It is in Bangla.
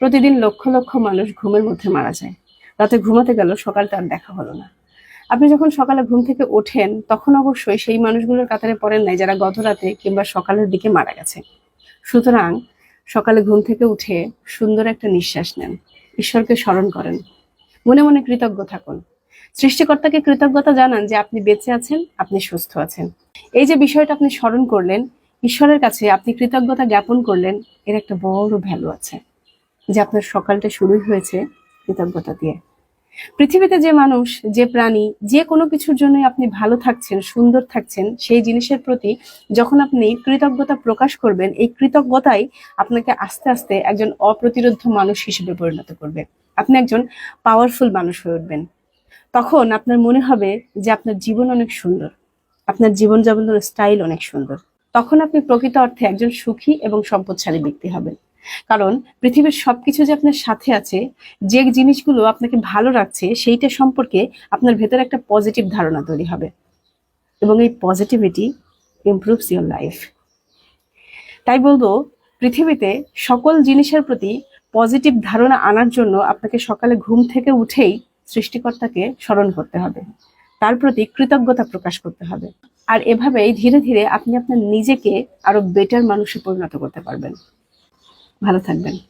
প্রতিদিন লক্ষ লক্ষ মানুষ ঘুমের মধ্যে মারা যায়। রাতে ঘুমাতে গেল, সকালটা আর দেখা হলো না। আপনি যখন সকালে ঘুম থেকে ওঠেন তখন অবশ্যই সেই মানুষগুলোর কাতারে পড়েন নাই যারা গত রাতে কিংবা সকালের দিকে মারা গেছে। সুতরাং সকালে ঘুম থেকে উঠে সুন্দর একটা নিঃশ্বাস নেন, ঈশ্বরকে স্মরণ করেন, মনে মনে কৃতজ্ঞ থাকুন, সৃষ্টিকর্তাকে কৃতজ্ঞতা জানান যে আপনি বেঁচে আছেন, আপনি সুস্থ আছেন। এই যে বিষয়টা আপনি স্মরণ করলেন, ঈশ্বরের কাছে আপনি কৃতজ্ঞতা জ্ঞাপন করলেন, এর একটা বড় ভ্যালু আছে যে আপনার সকালটা শুরুই হয়েছে কৃতজ্ঞতা দিয়ে। পৃথিবীতে যে মানুষ, যে প্রাণী, যে কোনো কিছুর জন্য আপনি ভালো থাকছেন, সুন্দর থাকছেন, সেই জিনিসের প্রতি যখন আপনি কৃতজ্ঞতা প্রকাশ করবেন, এই কৃতজ্ঞতাই আপনাকে আস্তে আস্তে একজন অপ্রতিরোধ্য মানুষ হিসেবে পরিণত করবে। আপনি একজন পাওয়ারফুল মানুষ হয়ে উঠবেন। তখন আপনার মনে হবে যে আপনার জীবন অনেক সুন্দর, আপনার জীবনযাপনের স্টাইল অনেক সুন্দর। তখন আপনি প্রকৃত অর্থে একজন সুখী এবং সম্পদশালী ব্যক্তি হবেন। কারণ পৃথিবীর সবকিছু যে আপনার সাথে আছে, যে জিনিসগুলো আপনাকে ভালো রাখছে, সেইটা সম্পর্কে আপনার ভেতরে একটা পজিটিভ ধারণা তৈরি হবে এবং এই পজিটিভিটি ইমপ্রুভস ইউর লাইফ। তাই বলবো, পৃথিবীতে সকল জিনিসের প্রতি পজিটিভ ধারণা আনার জন্য আপনাকে সকালে ঘুম থেকে উঠেই সৃষ্টিকর্তাকে স্মরণ করতে হবে, তার প্রতি কৃতজ্ঞতা প্রকাশ করতে হবে। আর এভাবেই ধীরে ধীরে আপনি আপনার নিজেকে আরো বেটার মানুষে পরিণত করতে পারবেন। ভালো থাকবেন।